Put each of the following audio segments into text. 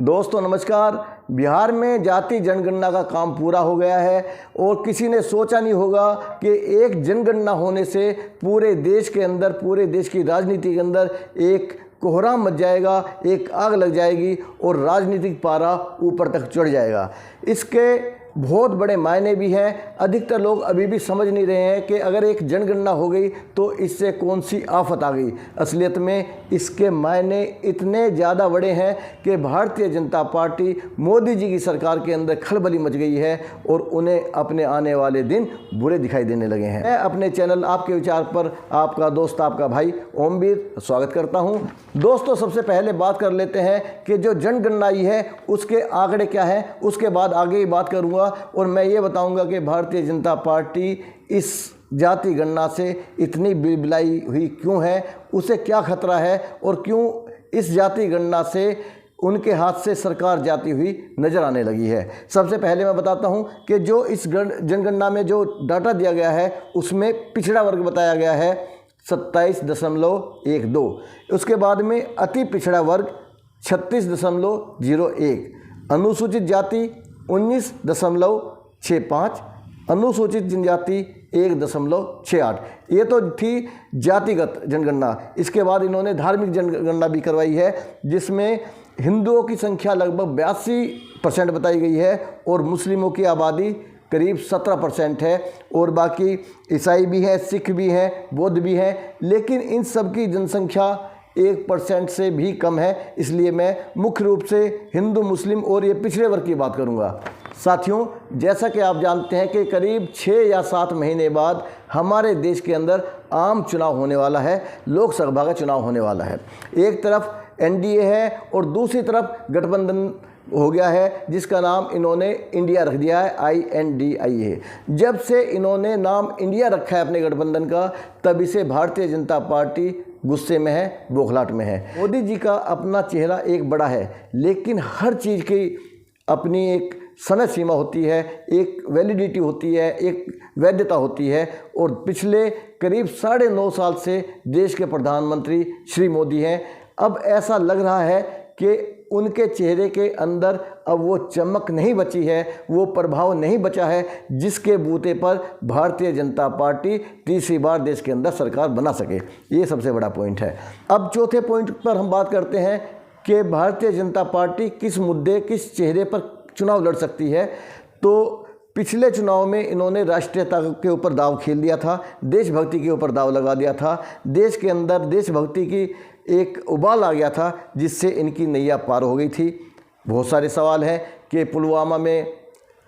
दोस्तों नमस्कार। बिहार में जाति जनगणना का काम पूरा हो गया है और किसी ने सोचा नहीं होगा कि एक जनगणना होने से पूरे देश के अंदर, पूरे देश की राजनीति के अंदर एक कोहराम मच जाएगा, एक आग लग जाएगी और राजनीतिक पारा ऊपर तक चढ़ जाएगा। इसके बहुत बड़े मायने भी हैं। अधिकतर लोग अभी भी समझ नहीं रहे हैं कि अगर एक जनगणना हो गई तो इससे कौन सी आफत आ गई। असलियत में इसके मायने इतने ज़्यादा बड़े हैं कि भारतीय जनता पार्टी मोदी जी की सरकार के अंदर खलबली मच गई है और उन्हें अपने आने वाले दिन बुरे दिखाई देने लगे हैं। मैं अपने चैनल आपके विचार पर आपका दोस्त, आपका भाई ओमवीर स्वागत करता हूं। दोस्तों सबसे पहले बात कर लेते हैं कि जो जनगणना आई है उसके आंकड़े क्या हैं, उसके बाद आगे ही बात करूँगा और मैं ये बताऊंगा कि भारतीय जनता पार्टी इस जाति गणना से इतनी बिलबिलाई हुई क्यों है, उसे क्या खतरा है और क्यों इस जाति गणना से उनके हाथ से सरकार जाती हुई नज़र आने लगी है। सबसे पहले मैं बताता हूं कि जो इस जनगणना में जो डाटा दिया गया है उसमें पिछड़ा वर्ग बताया गया है 27.12, उसके बाद में अति पिछड़ा वर्ग 36.01, अनुसूचित जाति 19.65, अनुसूचित जनजाति 1.68। ये तो थी जातिगत जनगणना। इसके बाद इन्होंने धार्मिक जनगणना भी करवाई है जिसमें हिंदुओं की संख्या लगभग 82% बताई गई है और मुस्लिमों की आबादी करीब 17% है और बाकी ईसाई भी हैं, सिख भी हैं, बौद्ध भी हैं, लेकिन इन सब की जनसंख्या 1% से भी कम है। इसलिए मैं मुख्य रूप से हिंदू, मुस्लिम और ये पिछड़े वर्ग की बात करूंगा। साथियों, जैसा कि आप जानते हैं कि करीब 6 या 7 महीने बाद हमारे देश के अंदर आम चुनाव होने वाला है, लोकसभा का चुनाव होने वाला है। एक तरफ एनडीए है और दूसरी तरफ गठबंधन हो गया है जिसका नाम इन्होंने इंडिया रख दिया है, INDIA। जब से इन्होंने नाम इंडिया रखा है अपने गठबंधन का, तभी से भारतीय जनता पार्टी गुस्से में है, बौखलाहट में है। मोदी जी का अपना चेहरा एक बड़ा है, लेकिन हर चीज़ की अपनी एक समय सीमा होती है, एक वैलिडिटी होती है, एक वैधता होती है। और पिछले करीब 9.5 साल से देश के प्रधानमंत्री श्री मोदी हैं। अब ऐसा लग रहा है कि उनके चेहरे के अंदर अब वो चमक नहीं बची है, वो प्रभाव नहीं बचा है जिसके बूते पर भारतीय जनता पार्टी तीसरी बार देश के अंदर सरकार बना सके। ये सबसे बड़ा पॉइंट है। अब चौथे पॉइंट पर हम बात करते हैं कि भारतीय जनता पार्टी किस मुद्दे, किस चेहरे पर चुनाव लड़ सकती है। तो पिछले चुनाव में इन्होंने राष्ट्रीयता के ऊपर दाव खेल दिया था, देशभक्ति के ऊपर दाव लगा दिया था। देश के अंदर देशभक्ति की एक उबाल आ गया था जिससे इनकी नैया पार हो गई थी। बहुत सारे सवाल हैं कि पुलवामा में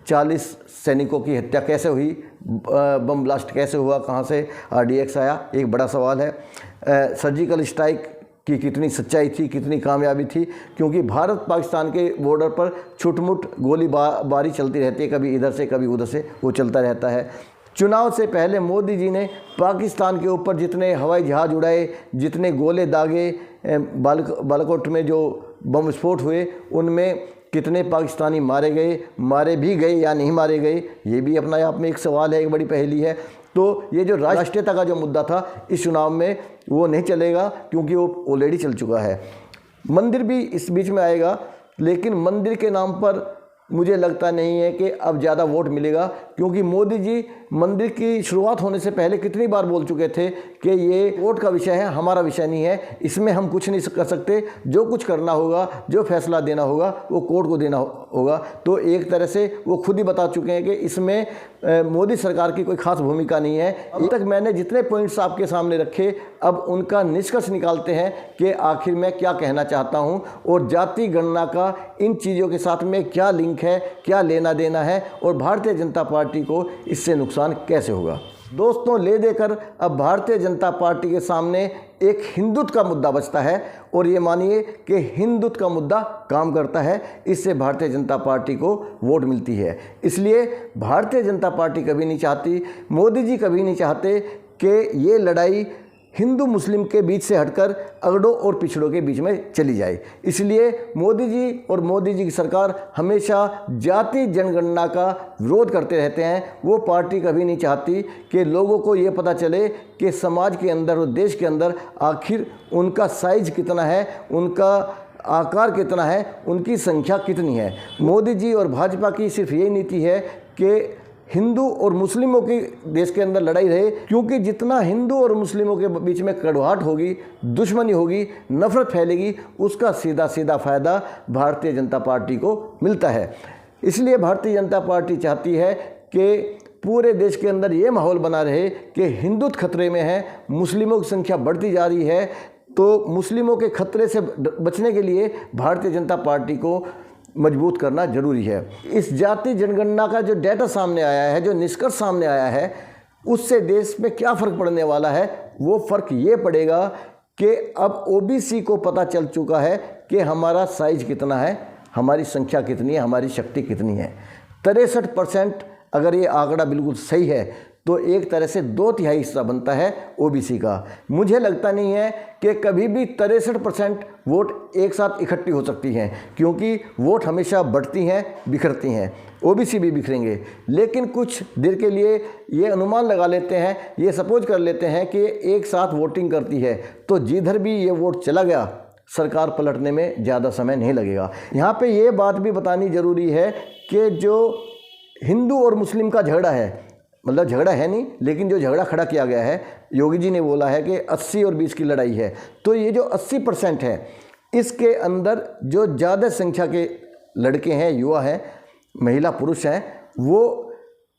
40 सैनिकों की हत्या कैसे हुई, बम ब्लास्ट कैसे हुआ, कहाँ से RDX आया, एक बड़ा सवाल है। सर्जिकल स्ट्राइक की कितनी सच्चाई थी, कितनी कामयाबी थी, क्योंकि भारत पाकिस्तान के बॉर्डर पर छुटमुट गोलीबारी चलती रहती है, कभी इधर से कभी उधर से, वो चलता रहता है। चुनाव से पहले मोदी जी ने पाकिस्तान के ऊपर जितने हवाई जहाज़ उड़ाए, जितने गोले दागे, बालाकोट में जो बम विस्फोट हुए, उनमें कितने पाकिस्तानी मारे भी गए या नहीं मारे गए, ये भी अपने आप में एक सवाल है, एक बड़ी पहेली है। तो ये जो राष्ट्रीयता का जो मुद्दा था इस चुनाव में वो नहीं चलेगा क्योंकि वो ऑलरेडी चल चुका है। मंदिर भी इस बीच में आएगा, लेकिन मंदिर के नाम पर मुझे लगता नहीं है कि अब ज़्यादा वोट मिलेगा, क्योंकि मोदी जी मंदिर की शुरुआत होने से पहले कितनी बार बोल चुके थे कि ये वोट का विषय है, हमारा विषय नहीं है, इसमें हम कुछ नहीं कर सकते, जो कुछ करना होगा, जो फैसला देना होगा वो कोर्ट को देना होगा। तो एक तरह से वो खुद ही बता चुके हैं कि इसमें मोदी सरकार की कोई खास भूमिका नहीं है। अब तक मैंने जितने पॉइंट्स आपके सामने रखे, अब उनका निष्कर्ष निकालते हैं कि आखिर मैं क्या कहना चाहता हूं और जाति गणना का इन चीज़ों के साथ में क्या लिंक है, क्या लेना देना है और भारतीय जनता पार्टी को इससे नुकसान कैसे होगा। दोस्तों, ले देकर अब भारतीय जनता पार्टी के सामने एक हिंदुत्व का मुद्दा बचता है और ये मानिए कि हिंदुत्व का मुद्दा काम करता है, इससे भारतीय जनता पार्टी को वोट मिलती है। इसलिए भारतीय जनता पार्टी कभी नहीं चाहती, मोदी जी कभी नहीं चाहते कि ये लड़ाई हिंदू मुस्लिम के बीच से हटकर अगड़ों और पिछड़ों के बीच में चली जाए। इसलिए मोदी जी और मोदी जी की सरकार हमेशा जाति जनगणना का विरोध करते रहते हैं। वो पार्टी कभी नहीं चाहती कि लोगों को ये पता चले कि समाज के अंदर और देश के अंदर आखिर उनका साइज कितना है, उनका आकार कितना है, उनकी संख्या कितनी है। मोदी जी और भाजपा की सिर्फ यही नीति है कि हिंदू और मुस्लिमों की देश के अंदर लड़ाई रहे, क्योंकि जितना हिंदू और मुस्लिमों के बीच में कड़वाहट होगी, दुश्मनी होगी, नफरत फैलेगी, उसका सीधा सीधा फ़ायदा भारतीय जनता पार्टी को मिलता है। इसलिए भारतीय जनता पार्टी चाहती है कि पूरे देश के अंदर ये माहौल बना रहे कि हिंदुत्व खतरे में है, मुस्लिमों की संख्या बढ़ती जा रही है, तो मुस्लिमों के खतरे से बचने के लिए भारतीय जनता पार्टी को मजबूत करना जरूरी है। इस जाति जनगणना का जो डेटा सामने आया है, जो निष्कर्ष सामने आया है, उससे देश में क्या फ़र्क पड़ने वाला है, वो फ़र्क ये पड़ेगा कि अब ओबीसी को पता चल चुका है कि हमारा साइज कितना है, हमारी संख्या कितनी है, हमारी शक्ति कितनी है। 63% अगर ये आंकड़ा बिल्कुल सही है तो एक तरह से 2/3 हिस्सा बनता है ओबीसी का। मुझे लगता नहीं है कि कभी भी 63% वोट एक साथ इकट्ठी हो सकती हैं, क्योंकि वोट हमेशा बढ़ती हैं, बिखरती हैं। ओबीसी भी बिखरेंगे, लेकिन कुछ देर के लिए ये अनुमान लगा लेते हैं, ये सपोज कर लेते हैं कि एक साथ वोटिंग करती है, तो जिधर भी ये वोट चला गया सरकार पलटने में ज़्यादा समय नहीं लगेगा। यहाँ पे ये बात भी बतानी ज़रूरी है कि जो हिंदू और मुस्लिम का झगड़ा है, मतलब झगड़ा है नहीं, लेकिन जो झगड़ा खड़ा किया गया है, योगी जी ने बोला है कि 80 और 20 की लड़ाई है, तो ये जो 80% है, इसके अंदर जो ज़्यादा संख्या के लड़के हैं, युवा हैं, महिला पुरुष हैं, वो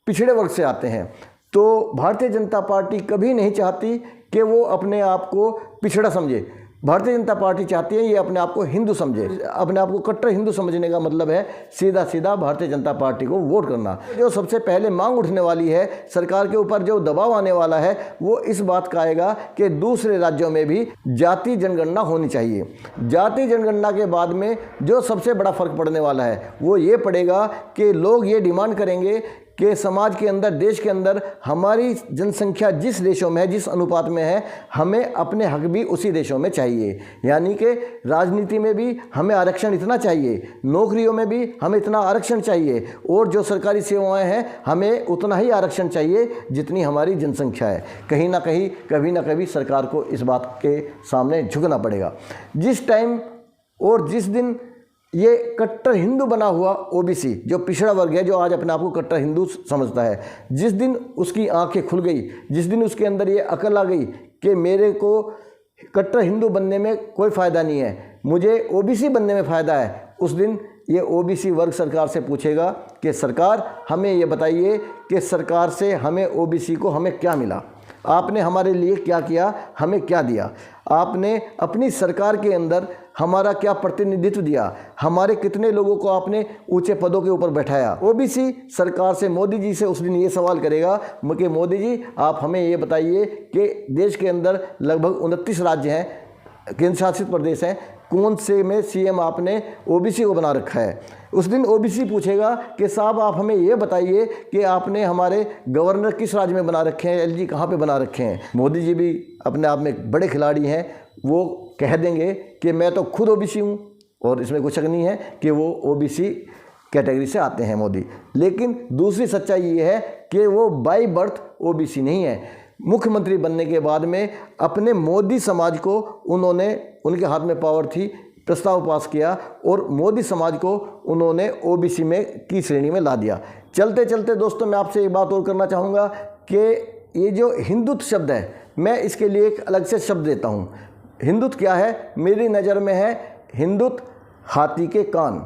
पिछड़े वर्ग से आते हैं। तो भारतीय जनता पार्टी कभी नहीं चाहती कि वो अपने आप को पिछड़ा समझे। भारतीय जनता पार्टी चाहती है ये अपने आप को हिंदू समझे। अपने आप को कट्टर हिंदू समझने का मतलब है सीधा सीधा भारतीय जनता पार्टी को वोट करना। जो सबसे पहले मांग उठने वाली है, सरकार के ऊपर जो दबाव आने वाला है, वो इस बात का आएगा कि दूसरे राज्यों में भी जाति जनगणना होनी चाहिए। जाति जनगणना के बाद में जो सबसे बड़ा फर्क पड़ने वाला है वो ये पड़ेगा कि लोग ये डिमांड करेंगे कि समाज के अंदर, देश के अंदर हमारी जनसंख्या जिस देशों में है, जिस अनुपात में है, हमें अपने हक भी उसी देशों में चाहिए। यानी कि राजनीति में भी हमें आरक्षण इतना चाहिए, नौकरियों में भी हमें इतना आरक्षण चाहिए, और जो सरकारी सेवाएं हैं हमें उतना ही आरक्षण चाहिए जितनी हमारी जनसंख्या है। कहीं ना कहीं, कभी ना कभी सरकार को इस बात के सामने झुकना पड़ेगा। जिस टाइम और जिस दिन ये कट्टर हिंदू बना हुआ ओबीसी, जो पिछड़ा वर्ग है, जो आज अपने आप को कट्टर हिंदू समझता है, जिस दिन उसकी आंखें खुल गई, जिस दिन उसके अंदर ये अकल आ गई कि मेरे को कट्टर हिंदू बनने में कोई फ़ायदा नहीं है, मुझे ओबीसी बनने में फ़ायदा है, उस दिन ये ओबीसी वर्ग सरकार से पूछेगा कि सरकार हमें ये बताइए कि सरकार से हमें ओबीसी को हमें क्या मिला, आपने हमारे लिए क्या किया, हमें क्या दिया, आपने अपनी सरकार के अंदर हमारा क्या प्रतिनिधित्व दिया, हमारे कितने लोगों को आपने ऊंचे पदों के ऊपर बैठाया। ओबीसी सरकार से, मोदी जी से उस दिन ये सवाल करेगा कि मोदी जी आप हमें ये बताइए कि देश के अंदर लगभग 29 राज्य हैं, केंद्र शासित प्रदेश हैं, कौन से में सीएम आपने ओबीसी को बना रखा है। उस दिन ओबीसी पूछेगा कि साहब आप हमें ये बताइए कि आपने हमारे गवर्नर किस राज्य में बना रखे हैं, एलजी कहाँ पे बना रखे हैं। मोदी जी भी अपने आप में बड़े खिलाड़ी हैं, वो कह देंगे कि मैं तो खुद ओबीसी हूँ, और इसमें कुछ शक नहीं है कि वो ओबीसी कैटेगरी से आते हैं मोदी। लेकिन दूसरी सच्चाई ये है कि वो बाई बर्थ ओबीसी नहीं है। मुख्यमंत्री बनने के बाद में अपने मोदी समाज को उन्होंने, उनके हाथ में पावर थी, प्रस्ताव पास किया और मोदी समाज को उन्होंने ओबीसी में की श्रेणी में ला दिया। चलते चलते दोस्तों मैं आपसे एक बात और करना चाहूँगा कि ये जो हिंदुत्व शब्द है, मैं इसके लिए एक अलग से शब्द देता हूँ। हिंदुत्व क्या है मेरी नज़र में है, हिंदुत्व हाथी के कान।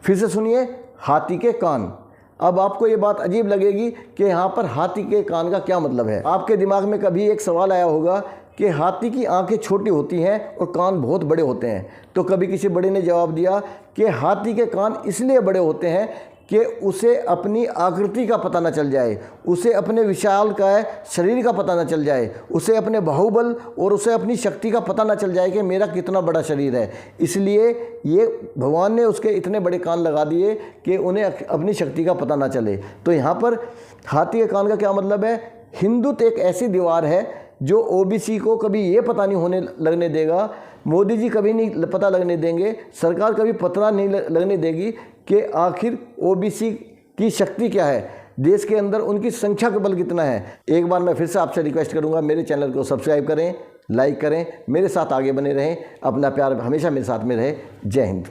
फिर से सुनिए, हाथी के कान। अब आपको ये बात अजीब लगेगी कि यहाँ पर हाथी के कान का क्या मतलब है। आपके दिमाग में कभी एक सवाल आया होगा कि हाथी की आंखें छोटी होती हैं और कान बहुत बड़े होते हैं, तो कभी किसी बड़े ने जवाब दिया कि हाथी के कान इसलिए बड़े होते हैं कि उसे अपनी आकृति का पता न चल जाए, उसे अपने विशालकाय शरीर का पता न चल जाए, उसे अपने बाहुबल और उसे अपनी शक्ति का पता न चल जाए कि मेरा कितना बड़ा शरीर है। इसलिए ये भगवान ने उसके इतने बड़े कान लगा दिए कि उन्हें अपनी शक्ति का पता न चले। तो यहाँ पर हाथी के कान का क्या मतलब है? हिंदुत्व एक ऐसी दीवार है जो ओबीसी को कभी ये पता नहीं होने लगने देगा, मोदी जी कभी नहीं पता लगने देंगे, सरकार कभी पता नहीं लगने देगी कि आखिर ओबीसी की शक्ति क्या है, देश के अंदर उनकी संख्या का बल कितना है। एक बार मैं फिर से आपसे रिक्वेस्ट करूंगा, मेरे चैनल को सब्सक्राइब करें, लाइक करें, मेरे साथ आगे बने रहें, अपना प्यार हमेशा मेरे साथ में रहे। जय हिंद।